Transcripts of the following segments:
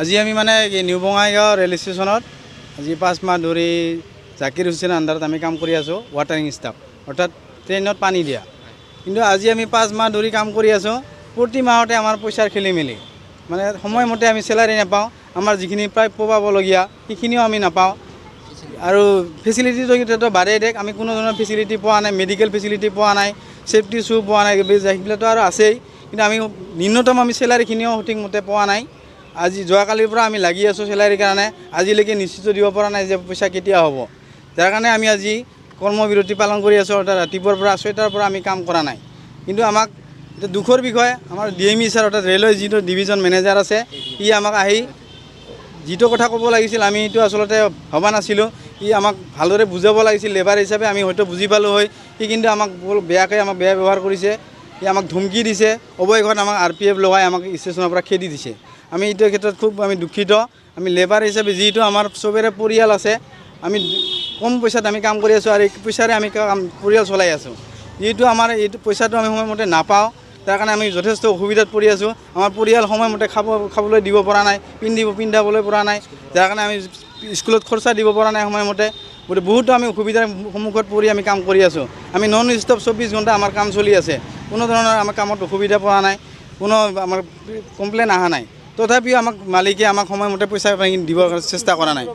আজি আমি মানে নিউ বঙাইগাঁও ৰেল ষ্টেচনত আজি 5 মাহ ধৰি জাকিৰ হুছেইনৰ আণ্ডাৰত আমি কাম কৰি আছোঁ ৱাটাৰিং ষ্টাফ অৰ্থাৎ ট্ৰেইনত পানী দিয়া। কিন্তু আজি আমি 5 মাহ ধৰি কাম কৰি আছোঁ, প্ৰতি মাহতে আমাৰ পইচাৰ খেলি মেলি, মানে সময়মতে আমি চেলাৰী নাপাওঁ, আমাৰ যিখিনি প্ৰায় পাবলগীয়া সেইখিনিও আমি নাপাওঁ। আৰু ফেচিলিটিটো বাদেই দেখ, আমি কোনো ধৰণৰ ফেচিলিটি পোৱা নাই, মেডিকেল ফেচিলিটি পোৱা নাই, ছেফটি শ্বু পোৱা নাই, সেইবিলাকতো আৰু আছেই। কিন্তু আমি ন্যূনতম আমি চেলাৰীখিনিও সঠিকমতে পোৱা নাই। আজি যোৱাকালিৰ পৰা আমি লাগি আছোঁ চেলাৰীৰ কাৰণে, আজিলৈকে নিশ্চিত দিব পৰা নাই যে পইচা কেতিয়া হ'ব। যাৰ কাৰণে আমি আজি কৰ্মবিৰতি পালন কৰি আছোঁ, অৰ্থাৎ ৰাতিপুৱাৰ পৰা 6টাৰ পৰা আমি কাম কৰা নাই। কিন্তু আমাক এটা দুখৰ বিষয়, আমাৰ DME ছাৰ অৰ্থাৎ ৰেলৱে যিটো ডিভিজন মেনেজাৰ আছে, ই আমাক আহি যিটো কথা ক'ব লাগিছিল আমি এইটো আচলতে ভবা নাছিলোঁ। ই আমাক ভালদৰে বুজাব লাগিছিল, লেবাৰ হিচাপে আমি হয়তো বুজি পালোঁ হয়। সি কিন্তু আমাক বেয়াকৈ বেয়া ব্যৱহাৰ কৰিছে। সি আমাক ধমকি দিছে, অৱশেষত আমাক RPF লগাই আমাক ষ্টেচনৰ পৰা খেদি দিছে। আমি এইটো ক্ষেত্ৰত খুব আমি দুখিত। আমি লেবাৰ হিচাপে যিহেতু আমাৰ চবৰে পৰিয়াল আছে, আমি কম পইচাত আমি কাম কৰি আছোঁ আৰু এই পইচাৰে আমি পৰিয়াল চলাই আছোঁ। যিহেতু আমাৰ এইটো পইচাটো আমি সময়মতে নাপাওঁ, তাৰ কাৰণে আমি যথেষ্ট অসুবিধাত পৰি আছোঁ। আমাৰ পৰিয়াল সময়মতে খাবলৈ দিব পৰা নাই, পিন্ধাবলৈ পৰা নাই, যাৰ কাৰণে আমি স্কুলত খৰচা দিব পৰা নাই সময়মতে। গতিকে বহুতো আমি অসুবিধাৰ সন্মুখত পৰি আমি কাম কৰি আছোঁ। আমি নন ষ্টপ 24 ঘণ্টা আমাৰ কাম চলি আছে, কোনো ধৰণৰ আমাৰ কামত অসুবিধা পোৱা নাই, কোনো আমাৰ কমপ্লেইন অহা নাই। তথাপিও আমাক মালিকে আমাক সময়মতে পইচা দিবৰ চেষ্টা কৰা নাই।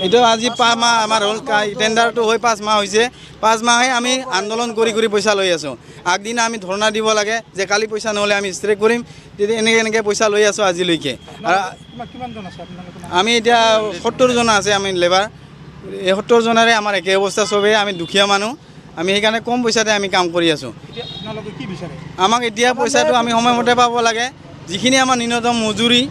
এইটো আজি 5 মাহ আমাৰ হ'ল, টেণ্ডাৰটো হৈ 5 মাহ হৈছে। 5 মাহে আমি আন্দোলন কৰি পইচা লৈ আছোঁ। আগদিনা আমি ধৰ্ণা দিব লাগে যে কালি পইচা নহ'লে আমি ষ্ট্ৰাইক কৰিম, তেতিয়া এনেকৈ পইচা লৈ আছোঁ আজিলৈকে। আমি এতিয়া 70জন আছে আমি লেবাৰ। এই 70জনেৰে আমাৰ একে অৱস্থা, চবেই আমি দুখীয়া মানুহ। আমি সেইকাৰণে কম পইচাতে আমি কাম কৰি আছোঁ। আমাক এতিয়া পইচাটো আমি সময়মতে পাব লাগে। যিখিনি আমাৰ ন্যূনতম মজুৰি,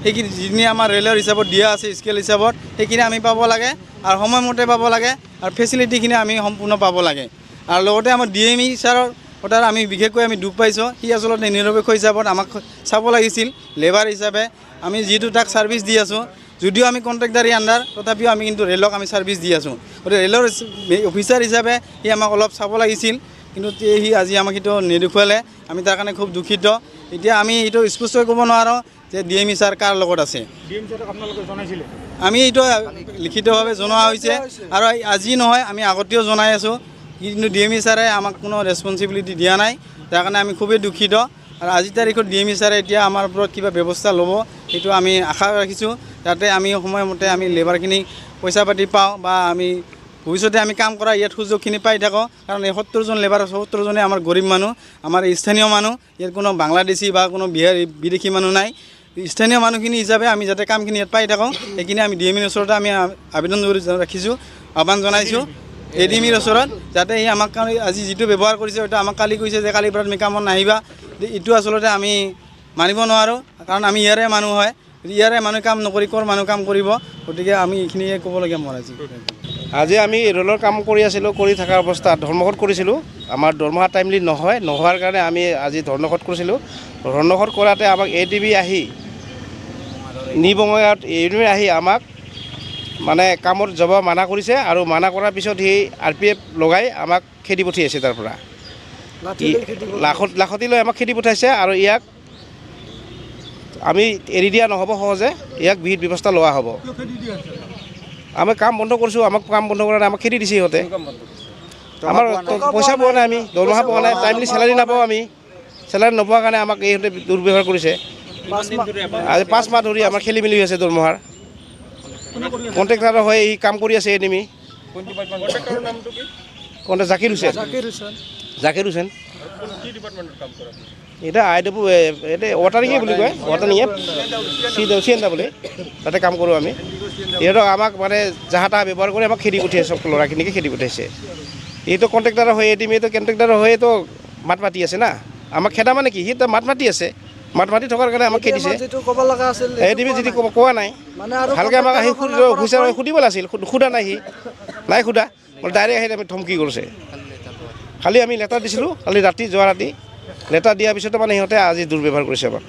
সেইখিনি যিখিনি আমাৰ ৰেলৰ হিচাপত দিয়া আছে স্কেল হিচাপত, সেইখিনি আমি পাব লাগে আৰু সময়মতে পাব লাগে, আৰু ফেচিলিটিখিনি আমি সম্পূৰ্ণ পাব লাগে। আৰু লগতে আমাৰ DME ছাৰৰ কথা আমি বিশেষকৈ আমি দুখ পাইছোঁ। সি আচলতে নিৰপেক্ষ হিচাপত আমাক চাব লাগিছিল। লেবাৰ হিচাপে আমি যিহেতু তাক ছাৰ্ভিচ দি আছোঁ, যদিও আমি কণ্ট্ৰেক্টাৰী আণ্ডাৰ, তথাপিও আমি কিন্তু ৰেলক আমি ছাৰ্ভিচ দি আছোঁ। গতিকে ৰেলৰ অফিচাৰ হিচাপে সি আমাক অলপ চাব লাগিছিল, কিন্তু সি আজি আমাক সেইটো নেদেখুৱালে। আমি তাৰ কাৰণে খুব দুখিত। এতিয়া আমি এইটো স্পষ্টকৈ ক'ব নোৱাৰোঁ যে DME ছাৰ কাৰ লগত আছে। আমি এইটো লিখিতভাৱে জনোৱা হৈছে, আৰু আজি নহয় আমি আগতেও জনাই আছোঁ, কিন্তু DME ছাৰে আমাক কোনো ৰেছপনচিবিলিটি দিয়া নাই। তাৰ কাৰণে আমি খুবেই দুখিত। আৰু আজিৰ তাৰিখত DME ছাৰে এতিয়া আমাৰ ওপৰত কিবা ব্যৱস্থা ল'ব, সেইটো আমি আশা ৰাখিছোঁ, যাতে আমি সময়মতে আমি লেবাৰখিনি পইচা পাতি পাওঁ, বা আমি ভৱিষ্যতে আমি কাম কৰা ইয়াত সুযোগখিনি পাই থাকোঁ। কাৰণ এই 70জন লেবাৰ, 70জনে আমাৰ গৰীব মানুহ, আমাৰ স্থানীয় মানুহ। ইয়াত কোনো বাংলাদেশী বা কোনো বিদেশী মানুহ নাই। স্থানীয় মানুহখিনি হিচাপে আমি যাতে কামখিনি ইয়াত পাই থাকোঁ, সেইখিনি আমি DMEৰ ওচৰতে আমি আবেদন ৰাখিছোঁ, আহ্বান জনাইছোঁ ADMEৰ ওচৰত, যাতে সি আমাক আজি যিটো ব্যৱহাৰ কৰিছে, হয়তো আমাক কালি কৈছে যে কালিৰ পৰা তুমি কামত নাহিবা। এইটো আচলতে আমি মানিব নোৱাৰোঁ, কাৰণ আমি ইয়াৰে মানুহ হয়। ইয়াৰে মানুহ কাম নকৰি ক'ৰ মানুহ কাম কৰিব। গতিকে আমি এইখিনিয়ে ক'বলগীয়া মোৰ আজি আমি ৰেলৰ কাম কৰি আছিলোঁ, কৰি থকা অৱস্থাত ধৰ্মঘট কৰিছিলোঁ। আমাৰ দৰমহা টাইমলি নোহোৱাৰ কাৰণে আমি আজি ধৰ্মঘট কৰিছিলোঁ। ধৰ্মঘট কৰাতে আমাক ADB আহি নিউ বঙাইগাঁৱত ইউনিয়ন আহি আমাক মানে কামত যাব মানা কৰিছে, আৰু মানা কৰাৰ পিছত সি RPF লগাই আমাক খেদি পঠিয়াইছে। তাৰ পৰা লাখতি লৈ আমাক খেদি পঠাইছে, আৰু ইয়াক আমি এৰি দিয়া নহ'ব সহজে, ইয়াক বিহিত ব্যৱস্থা লোৱা হ'ব। আমি কাম বন্ধ কৰিছোঁ, আমাক কাম বন্ধ কৰা নাই, আমাক খেদি দিছে সিহঁতে। আমাৰ পইচা পোৱা নাই, আমি দৰমহা পোৱা নাই, টাইমলি চেলাৰী নাপাওঁ। আমি চেলাৰী নোপোৱাৰ কাৰণে আমাক ইহঁতে দুৰ্ব্যৱহাৰ কৰিছে। আজি 5 মাহ ধৰি আমাৰ খেলি মেলি হৈ আছে দৰমহাৰ। কণ্ট্ৰেক্টাৰৰ হৈ কাম কৰি আছে ADME। জাকিৰ হুছেইন। এটা এটা ৱাটাৰিঙে বুলি কয়, ৱাটাৰিঙে চিএনটা বুলি, তাতে কাম কৰোঁ আমি। ইহঁতক আমাক মানে যাহা তাহা ব্যৱহাৰ কৰি আমাক খেদি পঠিয়াইছে, চব ল'ৰাখিনিকে খেদি পঠিয়াইছে। এইটো কণ্ট্ৰেক্টাৰৰ হৈ ADMEটো কণ্ট্ৰেক্টাৰৰ হৈতো মাত মাতি আছে না, আমাক খেদা মানে কি, সি মাত মাতি আছে। মাত মাতি থকাৰ কাৰণে আমাক খেদিছে। ADME যদি কোৱা নাই, ভালকৈ আমাক আহি অফিচাৰ সুধিব লাগিছিল, সোধা নাই। সি নাই সোধা, ডাইৰেক্ট আহি আমি ধমকি কৰিছে। খালি আমি লেটাৰ দিছিলোঁ, কালি যোৱা ৰাতি লেটাৰ দিয়াৰ পিছতো মানে সিহঁতে আজি দুৰ্ব্যৱহাৰ কৰিছে আমাক।